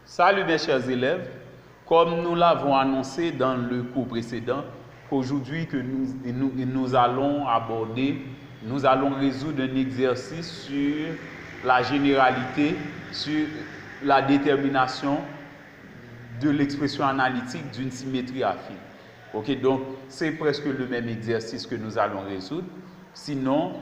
Salut mes chers élèves, comme nous l'avons annoncé dans le cours précédent, qu'aujourd'hui que nous allons aborder, nous allons résoudre un exercice sur la généralité, sur la détermination de l'expression analytique d'une symétrie affine. Ok, donc c'est presque le même exercice que nous allons résoudre. Sinon,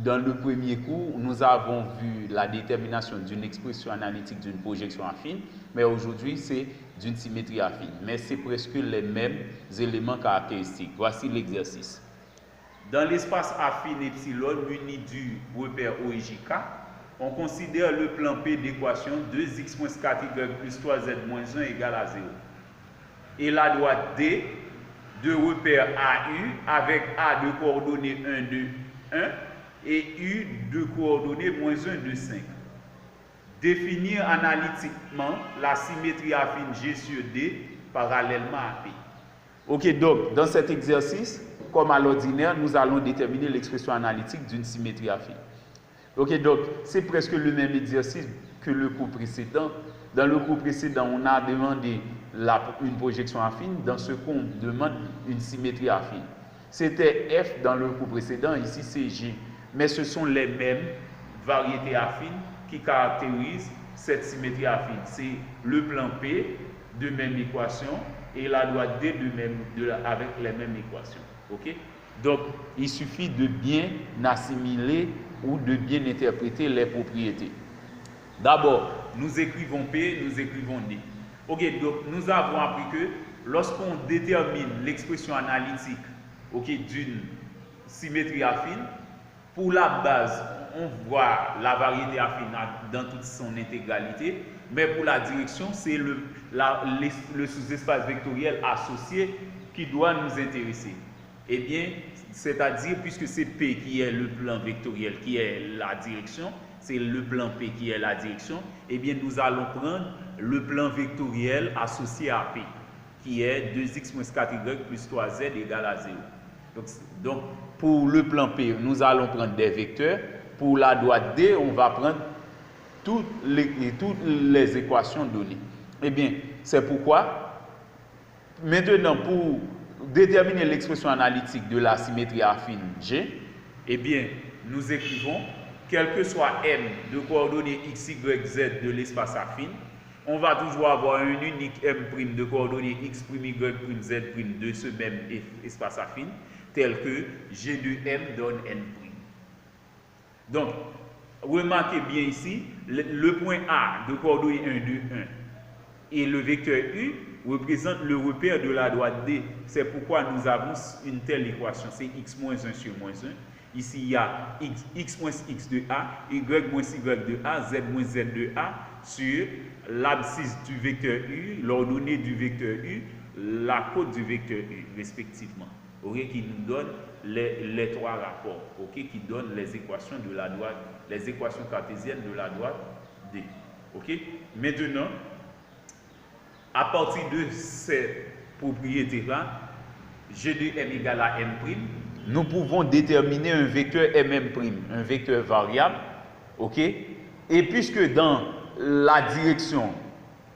dans le premier cours, nous avons vu la détermination d'une expression analytique d'une projection affine, mais aujourd'hui, c'est d'une symétrie affine. Mais c'est presque les mêmes éléments caractéristiques. Voici l'exercice. Dans l'espace affine epsilon muni du repère O et JK, on considère le plan P d'équation 2x moins 4y plus 3z moins 1 égale à 0. Et la droite D de repère AU avec A de coordonnées 1, 2, 1 et U de coordonnées moins 1, 2, 5. Définir analytiquement la symétrie affine G sur D parallèlement à P. Ok, donc dans cet exercice, comme à l'ordinaire, nous allons déterminer l'expression analytique d'une symétrie affine. Ok, donc c'est presque le même exercice que le cours précédent. Dans le cours précédent, on a demandé une projection affine. Dans ce cours, on demande une symétrie affine. C'était F dans le cours précédent, ici c'est G. Mais ce sont les mêmes variétés affines qui caractérisent cette symétrie affine. C'est le plan P de même équation et la droite D avec les mêmes équations. Okay? Donc, il suffit de bien assimiler ou de bien interpréter les propriétés. D'abord, nous écrivons P, nous écrivons D. Ok, donc nous avons appris que lorsqu'on détermine l'expression analytique d'une symétrie affine, pour la base, on voit la variété affine dans toute son intégralité, mais pour la direction, c'est le sous-espace vectoriel associé qui doit nous intéresser. Eh bien, c'est-à-dire, puisque c'est P qui est le plan vectoriel, qui est la direction, c'est le plan P qui est la direction, eh bien, nous allons prendre le plan vectoriel associé à P, qui est 2x moins 4y plus 3z égale à 0. Donc, pour le plan P, nous allons prendre des vecteurs. Pour la droite D, on va prendre toutes les équations données. Eh bien, c'est pourquoi, maintenant, pour déterminer l'expression analytique de la symétrie affine G, eh bien, nous écrivons, quel que soit M de coordonnées x, y, z de l'espace affine, on va toujours avoir un unique M' de coordonnées x', y', z' de ce même espace affine, tel que G de M donne N'. Donc, remarquez bien ici, le point A de coordonnées 1, 2, 1 et le vecteur U représente le repère de la droite D. C'est pourquoi nous avons une telle équation, c'est x moins 1 sur moins 1. Ici, il y a x moins x de A, y moins y de A, z moins z de A sur l'abscisse du vecteur U, l'ordonnée du vecteur U, la cote du vecteur U, respectivement. Okay, qui nous donne les trois rapports, okay, qui donnent les équations de la droite, les équations cartésiennes de la droite D. Okay? Maintenant, à partir de ces propriétés-là, G de M égale à M', nous pouvons déterminer un vecteur MM', un vecteur variable, ok? Et puisque dans la direction,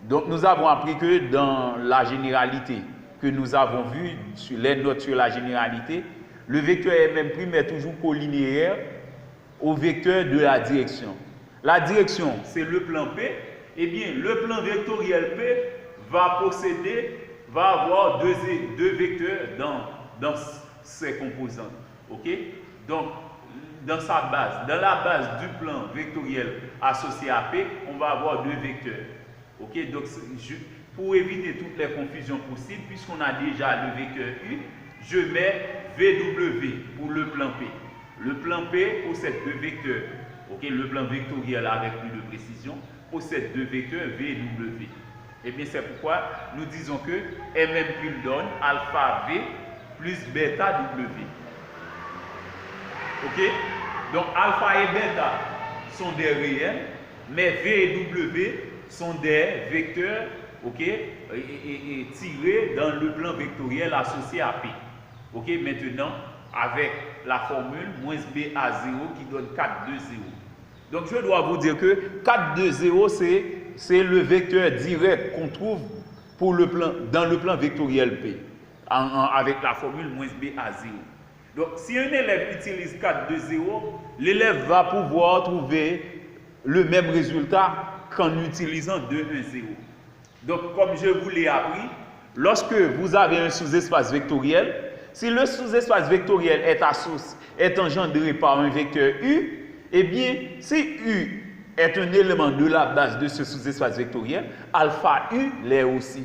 donc nous avons appris que dans la généralité que nous avons vu sur les notes sur la généralité, le vecteur MM' est toujours collinéaire au vecteur de la direction. La direction, c'est le plan P. Eh bien, le plan vectoriel P va avoir deux vecteurs dans ses composantes. Ok? Donc, dans sa base, dans la base du plan vectoriel associé à P, on va avoir deux vecteurs. Ok? Donc, pour éviter toutes les confusions possibles, puisqu'on a déjà le vecteur U, je mets VW pour le plan P. Le plan P possède deux vecteurs. Ok? Le plan vectoriel avec plus de précision possède deux vecteurs VW. Eh bien, c'est pourquoi nous disons que MM' donne alpha V plus bêta W. Ok? Donc, alpha et bêta sont des réels, mais V et W sont des vecteurs, ok, et tirés dans le plan vectoriel associé à P. Ok? Maintenant, avec la formule moins B à 0 qui donne 4, 2, 0. Donc, je dois vous dire que 4, 2, 0, c'est c'est le vecteur direct qu'on trouve pour le plan, dans le plan vectoriel P, avec la formule moins B à 0. Donc, si un élève utilise 4, 2, 0, l'élève va pouvoir trouver le même résultat qu'en utilisant 2, 1, 0. Donc, comme je vous l'ai appris, lorsque vous avez un sous-espace vectoriel, si le sous-espace vectoriel est engendré par un vecteur U, eh bien, si U est un élément de la base de ce sous-espace vectoriel, alpha U l'est aussi.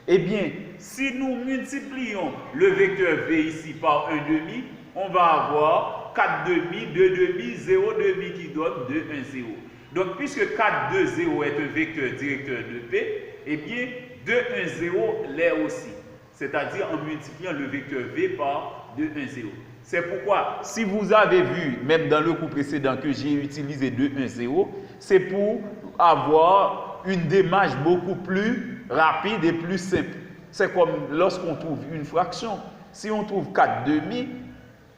Eh bien, si nous multiplions le vecteur V ici par 1 demi, on va avoir 4 demi, 2 demi, 0 demi qui donne 2, 1, 0. Donc, puisque 4, 2, 0 est un vecteur directeur de P, eh bien, 2, 1, 0 l'est aussi. C'est-à-dire en multipliant le vecteur V par 2, 1, 0. C'est pourquoi, si vous avez vu, même dans le cours précédent, que j'ai utilisé 2, 1, 0, c'est pour avoir une démarche beaucoup plus rapide et plus simple. C'est comme lorsqu'on trouve une fraction. Si on trouve 4 demi,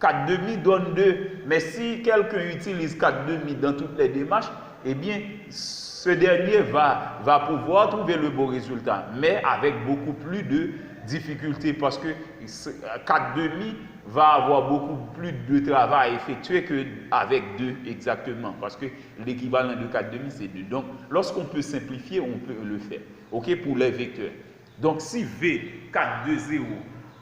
4 demi donne 2. Mais si quelqu'un utilise 4 demi dans toutes les démarches, eh bien, ce dernier va pouvoir trouver le bon résultat, mais avec beaucoup plus de difficultés parce que 4 demi va avoir beaucoup plus de travail à effectuer qu'avec 2 exactement, parce que l'équivalent de 4 demi c'est 2. Donc, lorsqu'on peut simplifier, on peut le faire. OK, pour les vecteurs. Donc, si V, 4, 2, 0,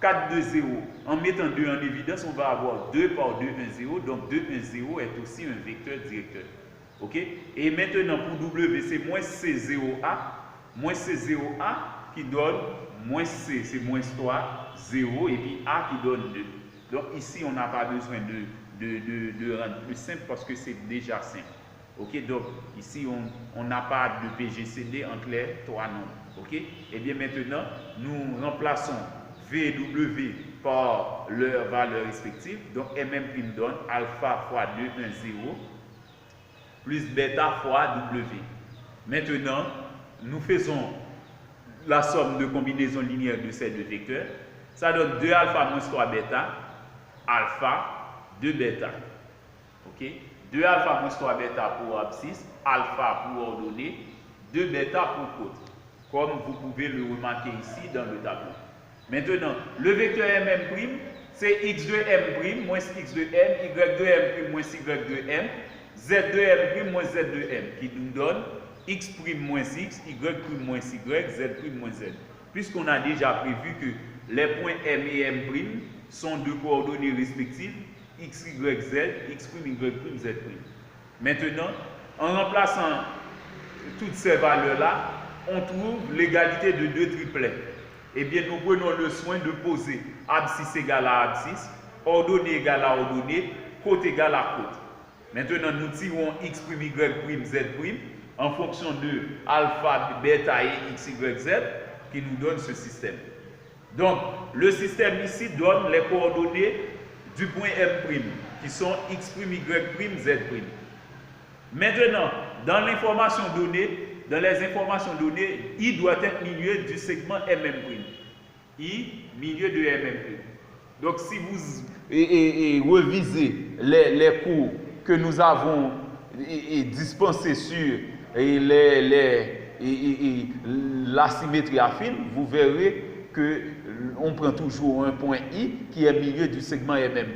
4, 2, 0, en mettant 2 en évidence, on va avoir 2 par 2, 1, 0. Donc, 2, 1, 0 est aussi un vecteur directeur. OK? Et maintenant, pour W, c'est moins C0A. Moins C0A qui donne moins C, c'est moins 3, 0, et puis A qui donne 2. Donc, ici, on n'a pas besoin de rendre plus simple parce que c'est déjà simple. OK? Donc, ici, on n'a pas de PGCD entre les 3 nombres. OK? Et bien maintenant, nous remplaçons V et W par leurs valeurs respectives. Donc, MM' donne alpha fois 2, 1, 0 plus bêta fois W. Maintenant, nous faisons la somme de combinaison linéaire de ces deux vecteurs. Ça donne 2 alpha moins 3 bêta, alpha, 2 bêta. OK? 2 alpha moins 3 bêta pour abscisse, alpha pour ordonnée, 2 bêta pour côte. Comme vous pouvez le remarquer ici dans le tableau. Maintenant, le vecteur MM', c'est x de M' moins x de M, y de M' moins y de M, z de M' moins z de M, qui nous donne x' moins x, y' moins y, z' moins z. Puisqu'on a déjà prévu que les points M et M' sont de coordonnées respectives, x, y, z, x', y', z'. Maintenant, en remplaçant toutes ces valeurs-là, on trouve l'égalité de 2 triplets. Eh bien, nous prenons le soin de poser abscisse égale à abscisse, ordonnée égale à ordonnée, côte égale à côte. Maintenant, nous tirons x', y', z' en fonction de alpha, bêta et x, y, z qui nous donne ce système. Donc, le système ici donne les coordonnées du point M', qui sont x', y', z'. Maintenant, dans l'information donnée, dans les informations données, I doit être milieu du segment MM'. I, milieu de MM'. Donc, si vous revisez les cours que nous avons dispensés sur la symétrie affine, vous verrez qu'on prend toujours un point I qui est milieu du segment MM'.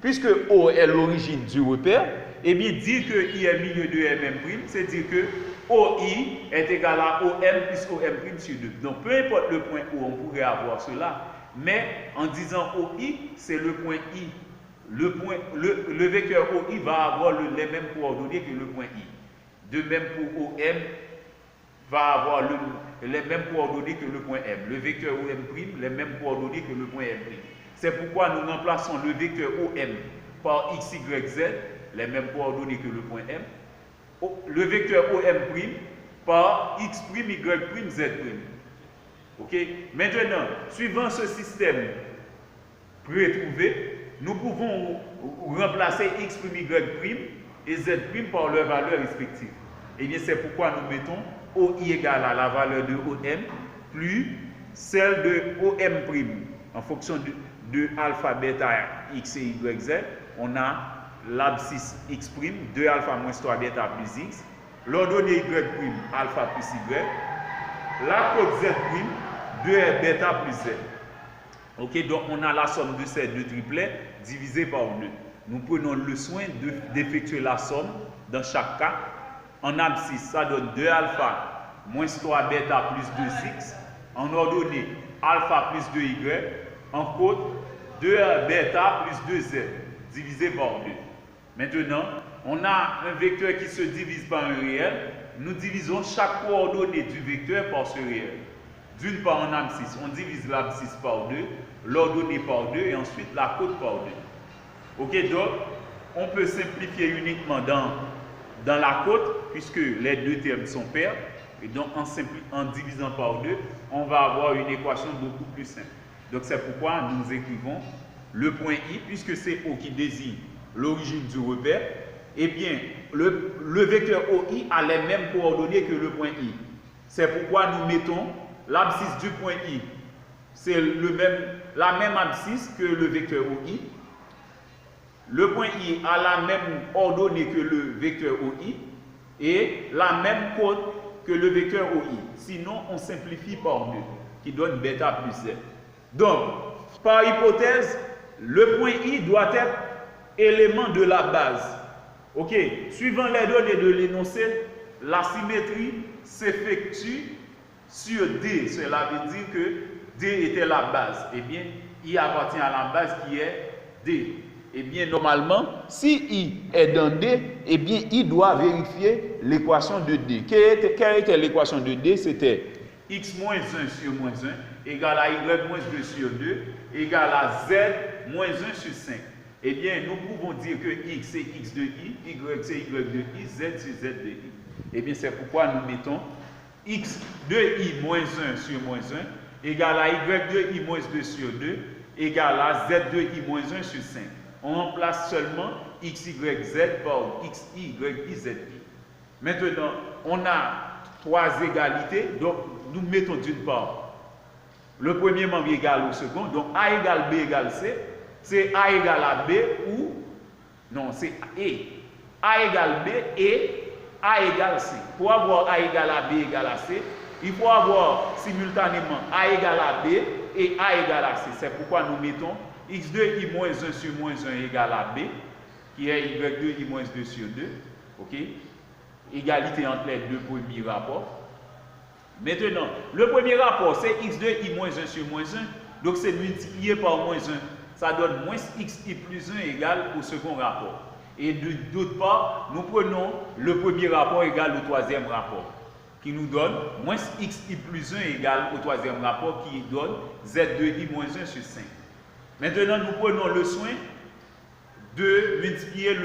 Puisque O est l'origine du repère, eh bien, dire que I est milieu de MM', c'est dire que OI est égal à OM plus OM' sur 2. Donc, peu importe le point où on pourrait avoir cela, mais en disant OI, c'est le point I. Le vecteur OI va avoir les mêmes coordonnées que le point I. De même pour OM va avoir les mêmes coordonnées que le point M. Le vecteur OM', les mêmes coordonnées que le point M'. C'est pourquoi nous remplaçons le vecteur OM par X, Y, Z, les mêmes coordonnées que le point M. Le vecteur OM' par X', Y', Z'. OK? Maintenant, suivant ce système prétrouvé, nous pouvons remplacer X', Y' et Z' par leurs valeurs respectives. Et bien, c'est pourquoi nous mettons OI égale à la valeur de OM plus celle de OM'. En fonction de alpha, bêta, X et Y, Z, on a l'abscisse x', 2 alpha moins 3 bêta plus x, l'ordonnée y', alpha plus y, la cote z', 2r bêta plus z. Ok, donc on a la somme de ces deux triplets divisé par 2. Nous prenons le soin d'effectuer la somme dans chaque cas. En abscisse, ça donne 2 alpha moins 3 bêta plus 2x. En ordonnée, alpha plus 2y. En côte, 2 bêta plus 2z divisé par 2. Maintenant, on a un vecteur qui se divise par un réel. Nous divisons chaque coordonnée du vecteur par ce réel. D'une part, en abscisse, on divise l'abscisse par 2, l'ordonnée par 2 et ensuite la côte par 2. Ok, donc on peut simplifier uniquement dans la côte puisque les deux termes sont pairs. Et donc en divisant par 2, on va avoir une équation beaucoup plus simple. Donc c'est pourquoi nous écrivons le point I, puisque c'est O qui désigne l'origine du repère. Eh bien, le vecteur OI a les mêmes coordonnées que le point I. C'est pourquoi nous mettons l'abscisse du point I. C'est la même abscisse que le vecteur OI. Le point I a la même ordonnée que le vecteur OI et la même côte que le vecteur OI. Sinon, on simplifie par 2, qui donne bêta plus z. Donc, par hypothèse, le point I doit être élément de la base. Ok, suivant les données de l'énoncé, la symétrie s'effectue sur D. Cela veut dire que D était la base. Eh bien, I appartient à la base qui est D. Eh bien, normalement, si I est dans D, eh bien, I doit vérifier l'équation de D. Quelle était l'équation de D? C'était x moins 1 sur moins 1 égale à y moins 2 sur 2 égale à z moins 1 sur 5. Eh bien, nous pouvons dire que x c'est x de i, y c'est y de i, z c'est z de i. Eh bien, c'est pourquoi nous mettons x de i moins 1 sur moins 1 égale à y de i moins 2 sur 2 égale à z de i moins 1 sur 5. On remplace seulement x, y, z par x, y, i, z, i. Maintenant, on a 3 égalités, donc nous mettons d'une part le premier membre égal au second, donc a égale b égale c. C'est A égale à B ou, non, c'est A égale B et A égale C. Pour avoir A égale à B égale à C, il faut avoir simultanément A égale à B et A égale à C. C'est pourquoi nous mettons x de i moins 1 sur moins 1 égale à B, qui est y de i moins 2 sur 2. Ok? Égalité entre les deux premiers rapports. Maintenant, le premier rapport, c'est x de i moins 1 sur moins 1. Donc, c'est multiplié par moins 1. Ça donne moins xi plus 1 égale au second rapport. Et d'autre part, nous prenons le premier rapport égal au troisième rapport, qui nous donne moins xi plus 1 égale au troisième rapport, qui donne z de i moins 1 sur 5. Maintenant, nous prenons le soin de multiplier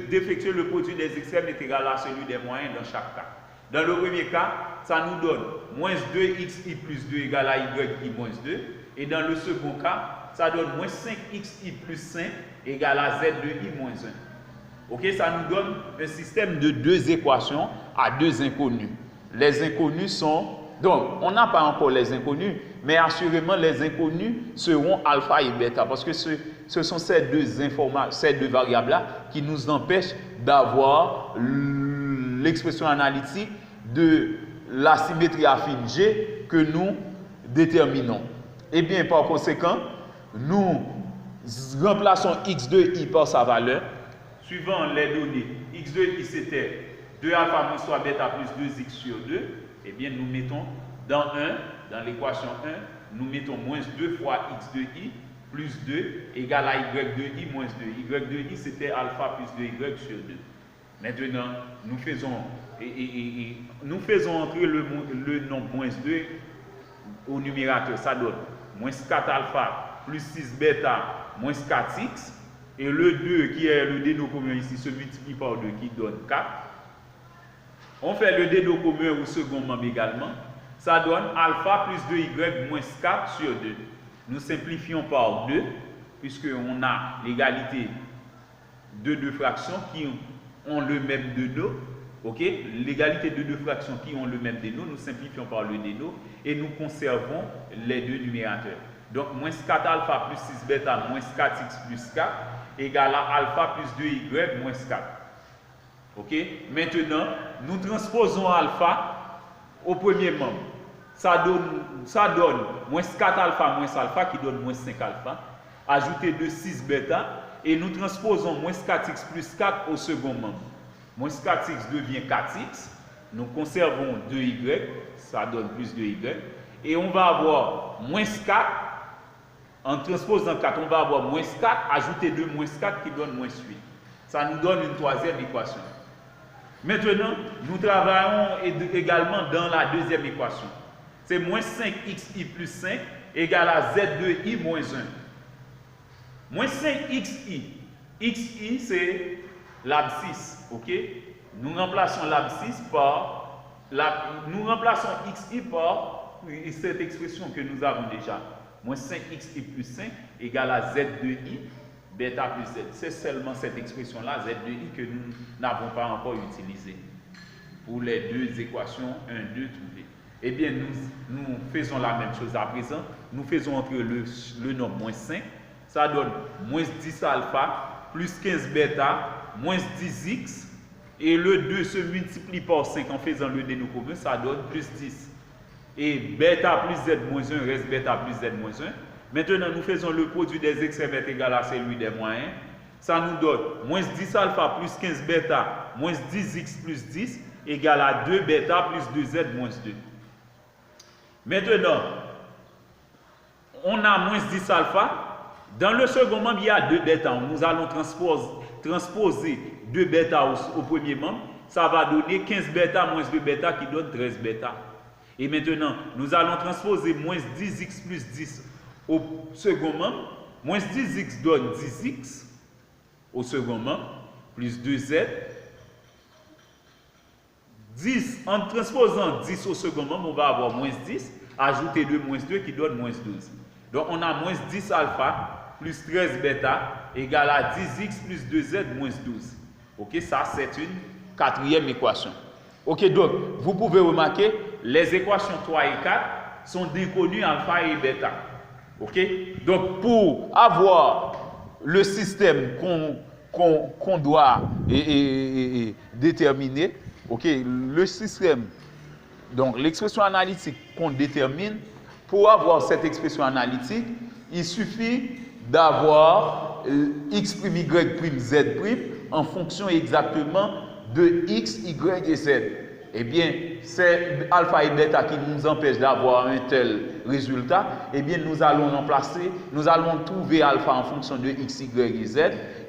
d'effectuer le produit des extrêmes est égal à celui des moyens dans chaque cas. Dans le premier cas, ça nous donne moins 2xi plus 2 égale à yi moins 2. Et dans le second cas, ça donne moins 5xi plus 5 égale à z de i moins 1. Ok, ça nous donne un système de deux équations à deux inconnus. Les inconnus sont... Donc, on n'a pas encore les inconnus, mais assurément les inconnus seront alpha et bêta, parce que ce sont ces deux variables-là qui nous empêchent d'avoir l'expression analytique de la symétrie affine G que nous déterminons. Et bien, par conséquent, nous remplaçons x de i par sa valeur. Suivant les données, x de i c'était 2 alpha moins 3 bêta plus 2x sur 2. Eh bien, nous mettons dans l'équation 1, nous mettons moins 2 fois x de i plus 2 égale à y de i moins 2. Y de i c'était alpha plus 2y sur 2. Maintenant, nous faisons entrer le nombre moins 2 au numérateur. Ça donne moins 4 alpha plus 6 bêta moins 4x. Et le 2 qui est le déno commun ici se multiplie par 2 qui donne 4. On fait le déno commun au second membre également. Ça donne alpha plus 2y moins 4 sur 2. Nous simplifions par 2 puisqu'on a l'égalité de deux fractions qui ont le même déno. Ok, l'égalité de deux fractions qui ont le même déno, nous simplifions par le déno et nous conservons les deux numérateurs. Donc, moins 4 alpha plus 6 bêta moins 4x plus 4 égale à alpha plus 2y moins 4. Ok? Maintenant, nous transposons alpha au premier membre. Ça donne moins 4 alpha moins alpha qui donne moins 5 alpha. Ajouter de 6 bêta. Et nous transposons moins 4x plus 4 au second membre. Moins 4x devient 4x. Nous conservons 2y. Ça donne plus de y. Et on va avoir moins 4. En transposant 4, on va avoir moins 4. Ajouter 2 moins 4 qui donne moins 8. Ça nous donne une troisième équation. Maintenant, nous travaillons également dans la deuxième équation. C'est moins 5xi plus 5 égale à z2i moins 1. Moins 5xi. Xi, c'est l'abscisse. Ok? Nous remplaçons l'abscisse par... nous remplaçons xi par cette expression que nous avons déjà. Moins 5xi plus 5 égale à z2i bêta plus z. C'est seulement cette expression-là, z2i, que nous n'avons pas encore utilisée pour les deux équations 1, 2 trouvées. Eh bien, nous faisons la même chose à présent. Nous faisons entrer le nombre moins 5. Ça donne moins 10 alpha plus 15 bêta moins 10x. Et le 2 se multiplie par 5 en faisant le dénou commun. Ça donne plus 10. Et bêta plus z moins 1 reste bêta plus z moins 1. Maintenant, nous faisons le produit des extrêmes est égal à celui des moyens. Ça nous donne moins 10 alpha plus 15 bêta moins 10x plus 10 égale à 2 bêta plus 2z moins 2. Maintenant, on a moins 10 alpha. Dans le second membre, il y a 2 bêta. Nous allons transposer 2 bêta au premier membre. Ça va donner 15 bêta moins 2 bêta qui donne 13 bêta. Et maintenant, nous allons transposer moins 10x plus 10 au second membre. Moins 10x donne 10x au second membre, plus 2z. 10, en transposant 10 au second membre, on va avoir moins 10, ajouter 2 moins 2 qui donne moins 12. Donc on a moins 10 alpha plus 13 bêta égale à 10x plus 2z moins 12. Ok, ça c'est une quatrième équation. Ok, donc vous pouvez remarquer, les équations 3 et 4 sont d'inconnus alpha et bêta. Ok, donc pour avoir le système qu'on doit déterminer, ok, le système, donc l'expression analytique qu'on détermine, pour avoir cette expression analytique, il suffit d'avoir x', y', z' en fonction exactement de x, y et z. Eh bien, c'est alpha et bêta qui nous empêche d'avoir un tel résultat. Eh bien, nous allons trouver alpha en fonction de x, y et z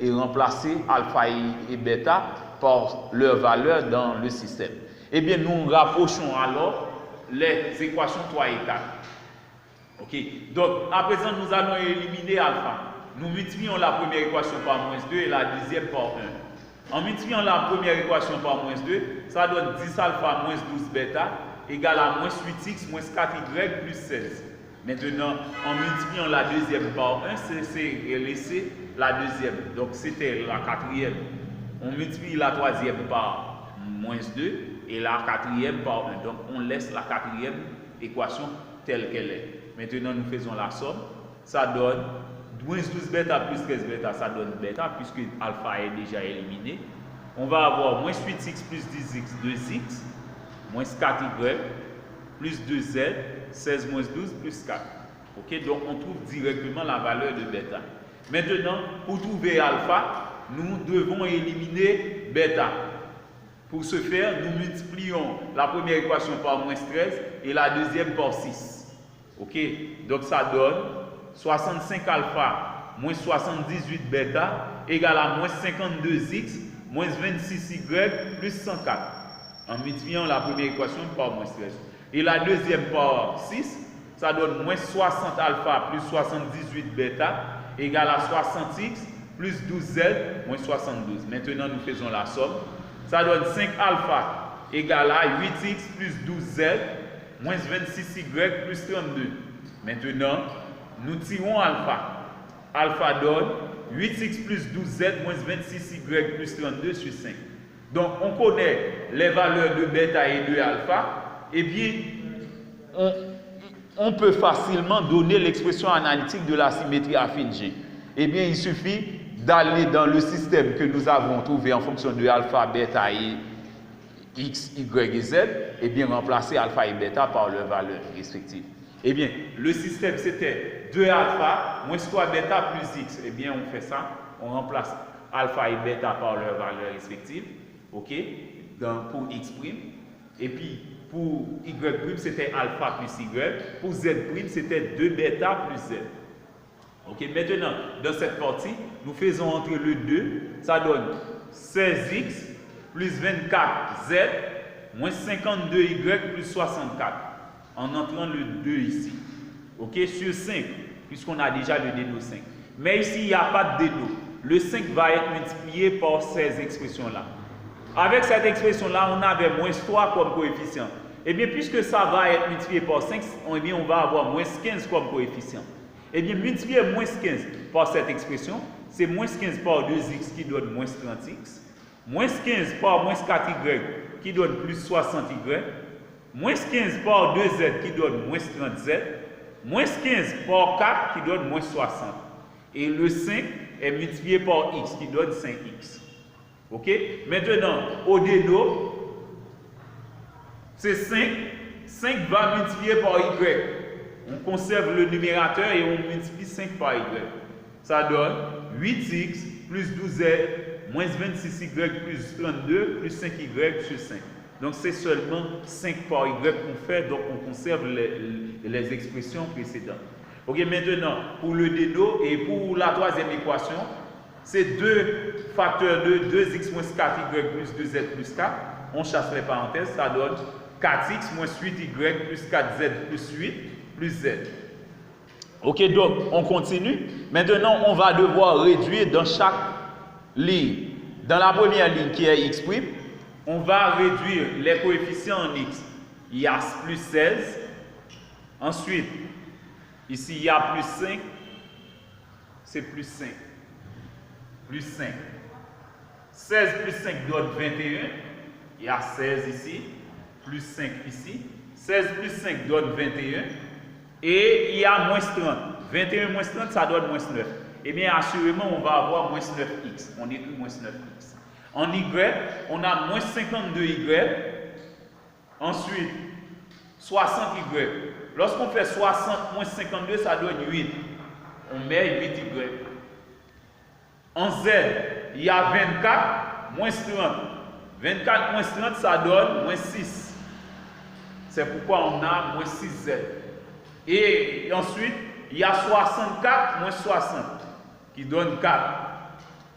et remplacer alpha et bêta par leur valeur dans le système. Eh bien, nous rapprochons alors les équations 3 et 4. Ok, donc à présent, nous allons éliminer alpha. Nous multiplions la première équation par moins 2 et la deuxième par 1. En multipliant la première équation par moins 2, ça donne 10 alpha moins 12 bêta égale à moins 8x moins 4y plus 16. Maintenant, en multipliant la deuxième par 1, c'est laisser la deuxième. Donc, c'était la quatrième. On multiplie la troisième par moins 2 et la quatrième par 1. Donc, on laisse la quatrième équation telle qu'elle est. Maintenant, nous faisons la somme. Ça donne moins 12 bêta plus 13 bêta, ça donne bêta, puisque alpha est déjà éliminé. On va avoir moins 8x plus 10x, 2x, moins 4y, plus 2z, 16 moins 12, plus 4. Ok, donc on trouve directement la valeur de bêta. Maintenant, pour trouver alpha, nous devons éliminer bêta. Pour ce faire, nous multiplions la première équation par moins 13 et la deuxième par 6. Ok, donc ça donne 65 alpha moins 78 bêta égale à moins 52x moins 26y plus 104. En multipliant la première équation par moins 13. Et la deuxième par 6, ça donne moins 60 alpha plus 78 bêta égale à 60x plus 12z moins 72. Maintenant, nous faisons la somme. Ça donne 5 alpha égale à 8x plus 12z moins 26y plus 32. Maintenant, nous tirons alpha. Alpha donne 8x plus 12z moins 26y plus 32 sur 5. Donc, on connaît les valeurs de bêta et de alpha. Eh bien, on peut facilement donner l'expression analytique de la symétrie affine G. Eh bien, il suffit d'aller dans le système que nous avons trouvé en fonction de alpha, bêta et x, y et z, et bien remplacer alpha et bêta par leurs valeurs respectives. Eh bien, le système c'était 2 alpha moins 3 bêta plus x. Eh bien, on fait ça, on remplace alpha et bêta par leurs valeurs respectives, ok, pour x'. Et puis, pour y', c'était alpha plus y. Pour z', c'était 2 bêta plus z. Ok, maintenant, dans cette partie, nous faisons entre le 2, ça donne 16x plus 24z moins 52y plus 64. En entrant le 2 ici. Ok, sur 5, puisqu'on a déjà le déno 5. Mais ici, il n'y a pas de déno. Le 5 va être multiplié par ces expressions-là. Avec cette expression-là, on avait moins 3 comme coefficient. Et bien, puisque ça va être multiplié par 5, eh bien, on va avoir moins 15 comme coefficient. Et bien, multiplier moins 15 par cette expression, c'est moins 15 par 2x qui donne moins 30x. Moins 15 par moins 4y qui donne plus 60y. Moins 15 par 2z qui donne moins 30z. Moins 15 par 4 qui donne moins 60. Et le 5 est multiplié par x qui donne 5x. Ok? Maintenant, au déno, c'est 5. 5 va multiplier par y. On conserve le numérateur et on multiplie 5 par y. Ça donne 8x plus 12z moins 26y plus 32 plus 5y sur 5. Donc c'est seulement 5 par y qu'on fait, donc on conserve les expressions précédentes. Ok, maintenant pour le déno et pour la troisième équation, c'est 2 facteurs de 2x moins 4y plus 2z plus 4. On chasse les parenthèses, ça donne 4x moins 8y plus 4z plus 8 plus z. Ok, donc on continue. Maintenant, on va devoir réduire dans chaque ligne. Dans la première ligne qui est x', on va réduire les coefficients en x. Il y a plus 16. Ensuite, ici, il y a plus 5. C'est plus 5. Plus 5. 16 plus 5 donne 21. Il y a 16 ici. Plus 5 ici. 16 plus 5 donne 21. Et il y a moins 30. 21 moins 30, ça donne moins 9. Eh bien, assurément, on va avoir moins 9x. On écrit moins 9x. En y, on a moins 52y. Ensuite, 60y. Lorsqu'on fait 60 moins 52, ça donne 8. On met 8y. En z, il y a 24 moins 30. 24 moins 30, ça donne moins 6. C'est pourquoi on a moins 6z. Et ensuite, il y a 64 moins 60 qui donne 4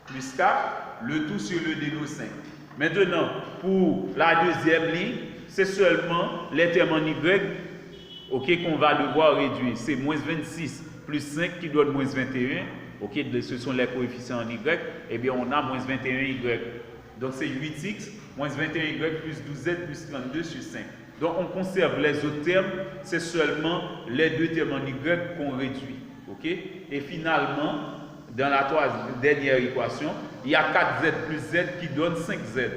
plus 4, le tout sur le déno 5. Maintenant, pour la deuxième ligne, c'est seulement les termes en y qu'on va devoir réduire. C'est moins 26 plus 5 qui donne moins 21. Ce sont les coefficients en y. Eh bien, on a moins 21y. Donc, c'est 8x moins 21y plus 12z plus 32 sur 5. Donc, on conserve les autres termes, c'est seulement les deux termes en y qu'on réduit. Et finalement, dans la dernière équation, il y a 4z plus z qui donne 5z.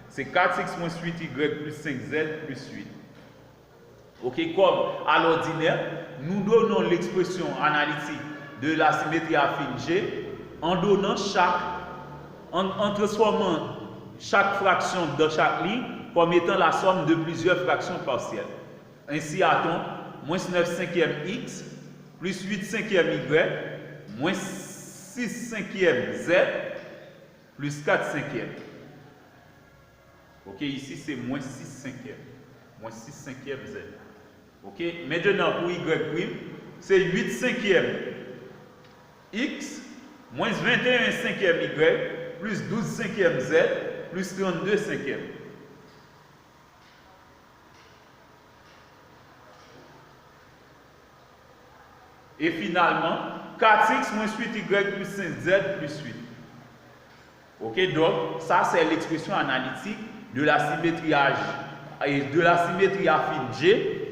C'est 4x moins 8y plus 5z plus 8. Comme à l'ordinaire, nous donnons l'expression analytique de la symétrie affine G en donnant en transformant chaque fraction dans chaque ligne comme étant la somme de plusieurs fractions partielles. Ainsi a-t-on moins 9 cinquième x plus 8 cinquième y moins 6 cinquième z plus 4 cinquième. Ici c'est moins 6 cinquième. Moins 6 cinquième z. Maintenant pour y', c'est 8 cinquième x moins 21 cinquième y plus 12 cinquième z plus 32 cinquième. Et finalement, 4x moins 8y plus 5z plus 8. Donc, ça c'est l'expression analytique de la symétrie affine G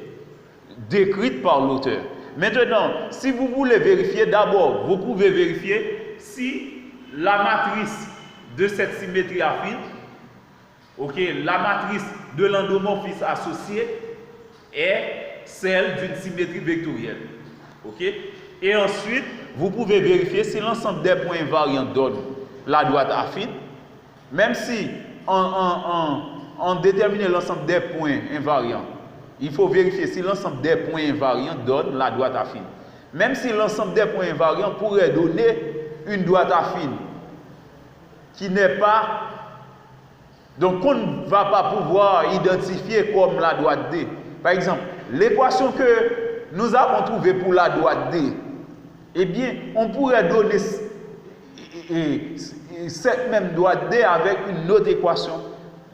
décrite par l'auteur. Maintenant, si vous voulez vérifier, d'abord, vous pouvez vérifier si la matrice de cette symétrie affine, la matrice de l'endomorphisme associé est celle d'une symétrie vectorielle. Et ensuite, vous pouvez vérifier si l'ensemble des points invariants donne la droite affine. Même si on détermine l'ensemble des points invariants, il faut vérifier si l'ensemble des points invariants donne la droite affine. Même si l'ensemble des points invariants pourrait donner une droite affine qui n'est pas... Donc, on ne va pas pouvoir identifier comme la droite D. Par exemple, l'équation que nous avons trouvée pour la droite D, eh bien, on pourrait donner cette même droite D avec une autre équation.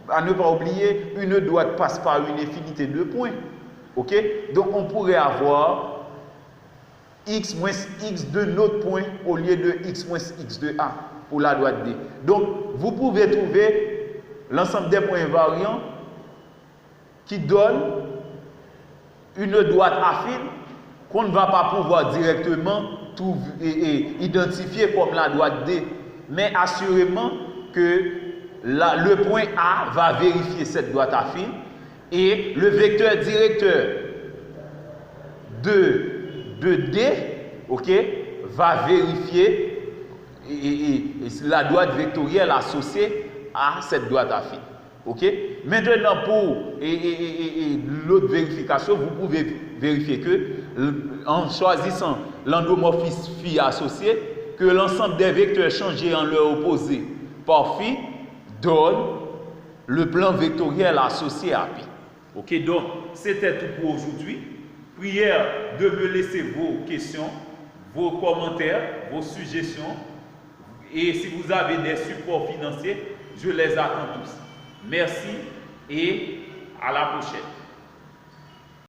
À ne pas oublier, une droite passe par une infinité de points. OK? Donc, on pourrait avoir x moins x de notre point au lieu de x moins x de A pour la droite D. Donc, vous pouvez trouver l'ensemble des points invariants qui donnent une droite affine qu'on ne va pas pouvoir directement identifier comme la droite D. Mais assurément que le point A va vérifier cette droite affine et le vecteur directeur de D, OK, va vérifier la droite vectorielle associée à cette droite affine. OK? Maintenant, pour l'autre vérification, vous pouvez vérifier que, en choisissant l'endomorphisme phi associé, que l'ensemble des vecteurs changés en leur opposé par phi donne le plan vectoriel associé à pi. OK? Donc, c'était tout pour aujourd'hui. Prière de me laisser vos questions, vos commentaires, vos suggestions. Et si vous avez des supports financiers, je les attends tous. Merci et à la prochaine.